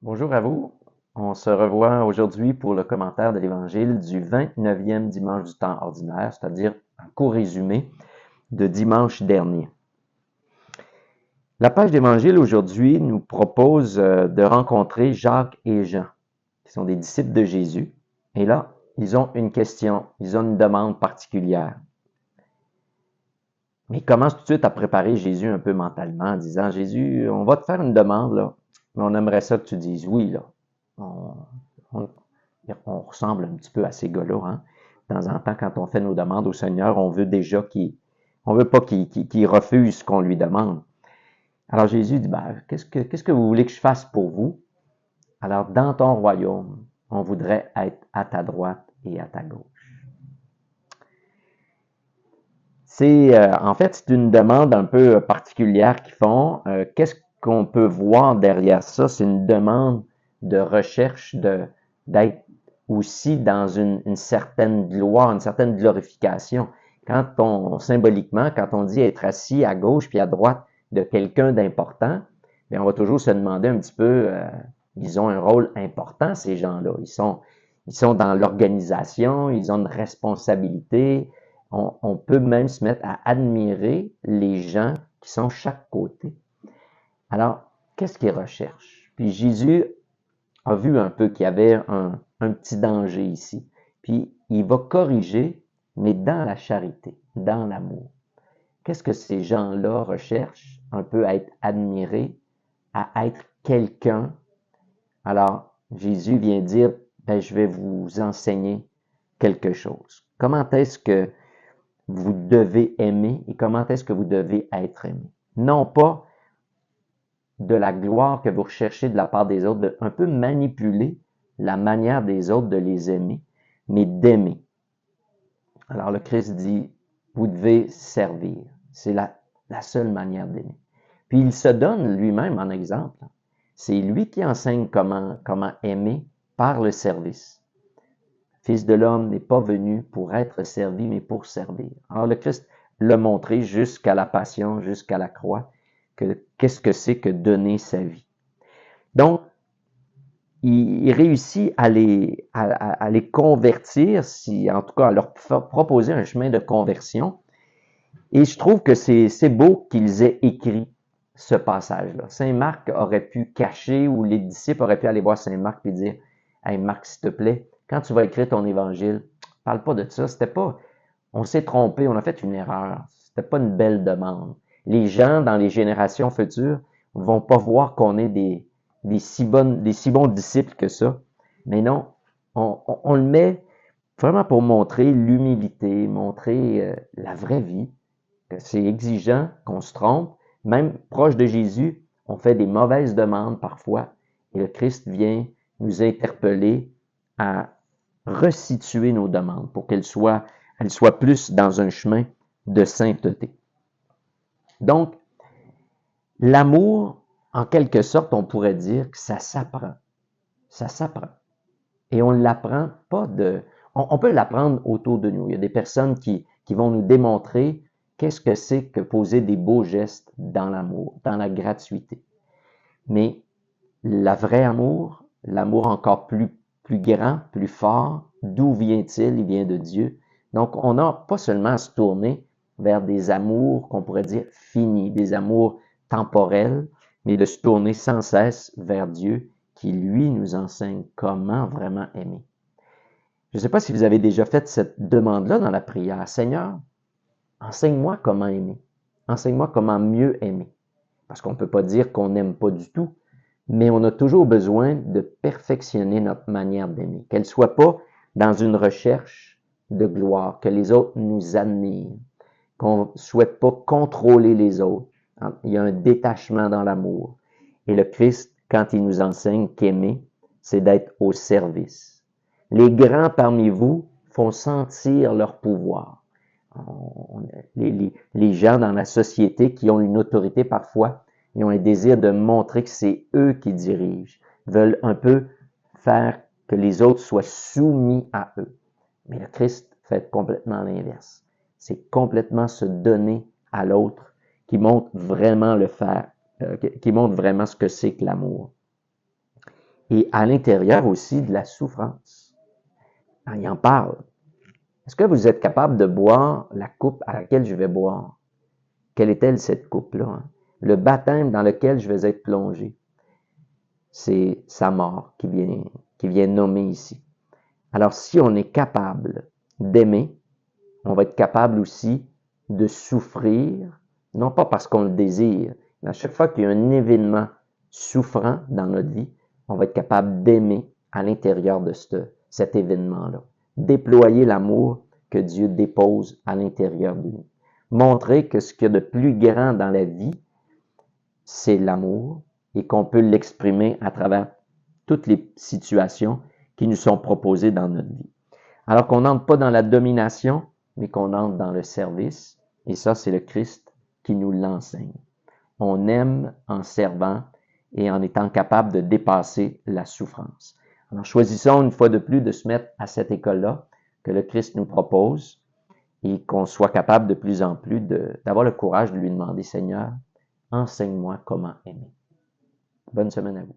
Bonjour à vous. On se revoit aujourd'hui pour le commentaire de l'Évangile du 29e dimanche du temps ordinaire, c'est-à-dire un court résumé de dimanche dernier. La page d'Évangile aujourd'hui nous propose de rencontrer Jacques et Jean, qui sont des disciples de Jésus. Et là, ils ont une question, ils ont une demande particulière. Mais ils commencent tout de suite à préparer Jésus un peu mentalement en disant, Jésus, on va te faire une demande, là, mais on aimerait ça que tu dises oui, là. On, on- on ressemble un petit peu à ces gars-là, hein. De temps en temps, quand on fait nos demandes au Seigneur, on veut déjà on veut pas qu'il refuse ce qu'on lui demande. Alors Jésus dit, ben, qu'est-ce que vous voulez que je fasse pour vous? Alors, dans ton royaume, on voudrait être à ta droite et à ta gauche. En fait, c'est une demande un peu particulière qu'ils font. Qu'est-ce qu'on peut voir derrière ça? C'est une demande de recherche d'être aussi dans une certaine gloire, une certaine glorification. Symboliquement, quand on dit être assis à gauche puis à droite de quelqu'un d'important, bien, on va toujours se demander un petit peu, ils ont un rôle important, ces gens-là. Ils sont dans l'organisation, ils ont une responsabilité, on peut même se mettre à admirer les gens qui sont chaque côté. Alors, qu'est-ce qu'ils recherchent? Puis Jésus a vu un peu qu'il y avait un petit danger ici. Puis il va corriger, mais dans la charité, dans l'amour. Qu'est-ce que ces gens-là recherchent? Un peu à être admirés, à être quelqu'un. Alors, Jésus vient dire, ben, je vais vous enseigner quelque chose. Comment est-ce que vous devez aimer et comment est-ce que vous devez être aimé? Non pas de la gloire que vous recherchez de la part des autres, de un peu manipuler la manière des autres de les aimer, mais d'aimer. Alors le Christ dit, vous devez servir. C'est la seule manière d'aimer. Puis il se donne lui-même en exemple. C'est lui qui enseigne comment aimer par le service. Fils de l'homme n'est pas venu pour être servi, mais pour servir. Alors le Christ l'a montré jusqu'à la passion, jusqu'à la croix, que qu'est-ce que c'est que donner sa vie. Donc, il réussit à les convertir, en tout cas à leur proposer un chemin de conversion. Et je trouve que c'est beau qu'ils aient écrit ce passage-là. Saint Marc aurait pu cacher, ou les disciples auraient pu aller voir Saint Marc et dire, hey Marc, s'il te plaît, quand tu vas écrire ton évangile, parle pas de ça. On s'est trompé, on a fait une erreur. C'était pas une belle demande. Les gens dans les générations futures vont pas voir qu'on est des si bons disciples que ça. Mais non, on le met vraiment pour montrer l'humilité, montrer la vraie vie, que c'est exigeant, qu'on se trompe. Même proche de Jésus, on fait des mauvaises demandes parfois. Et le Christ vient nous interpeller à resituer nos demandes pour elles soient plus dans un chemin de sainteté. Donc, l'amour, en quelque sorte, on pourrait dire que ça s'apprend. Ça s'apprend. Et on l'apprend pas de... On peut l'apprendre autour de nous. Il y a des personnes qui vont nous démontrer qu'est-ce que c'est que poser des beaux gestes dans l'amour, dans la gratuité. Mais la vraie amour, l'amour encore plus grand, plus fort, d'où vient-il? Il vient de Dieu. Donc, on n'a pas seulement à se tourner vers des amours qu'on pourrait dire finis, des amours temporels, mais de se tourner sans cesse vers Dieu qui, lui, nous enseigne comment vraiment aimer. Je ne sais pas si vous avez déjà fait cette demande-là dans la prière. Seigneur, enseigne-moi comment aimer. Enseigne-moi comment mieux aimer. Parce qu'on ne peut pas dire qu'on n'aime pas du tout, mais on a toujours besoin de perfectionner notre manière d'aimer. Qu'elle ne soit pas dans une recherche de gloire, que les autres nous admirent, qu'on ne souhaite pas contrôler les autres. Il y a un détachement dans l'amour. Et le Christ, quand il nous enseigne qu'aimer, c'est d'être au service. Les grands parmi vous font sentir leur pouvoir. Les gens dans la société qui ont une autorité parfois, ils ont un désir de montrer que c'est eux qui dirigent, veulent un peu faire que les autres soient soumis à eux. Mais le Christ fait complètement l'inverse. C'est complètement se donner à l'autre qui montre vraiment qui montre vraiment ce que c'est que l'amour. et à l'intérieur aussi de la souffrance. Il en parle. Est-ce que vous êtes capable de boire la coupe à laquelle je vais boire? Quelle est-elle, cette coupe-là? Hein? Le baptême dans lequel je vais être plongé, c'est sa mort qui vient nommer ici. Alors, si on est capable d'aimer, on va être capable aussi de souffrir, non pas parce qu'on le désire, mais à chaque fois qu'il y a un événement souffrant dans notre vie, on va être capable d'aimer à l'intérieur de cet événement-là. Déployer l'amour que Dieu dépose à l'intérieur de nous. Montrer que ce qu'il y a de plus grand dans la vie, c'est l'amour et qu'on peut l'exprimer à travers toutes les situations qui nous sont proposées dans notre vie. Alors qu'on n'entre pas dans la domination, mais qu'on entre dans le service. Et ça, c'est le Christ qui nous l'enseigne. On aime en servant et en étant capable de dépasser la souffrance. Alors, choisissons une fois de plus de se mettre à cette école-là que le Christ nous propose et qu'on soit capable de plus en plus d'avoir le courage de lui demander, Seigneur, enseigne-moi comment aimer. Bonne semaine à vous.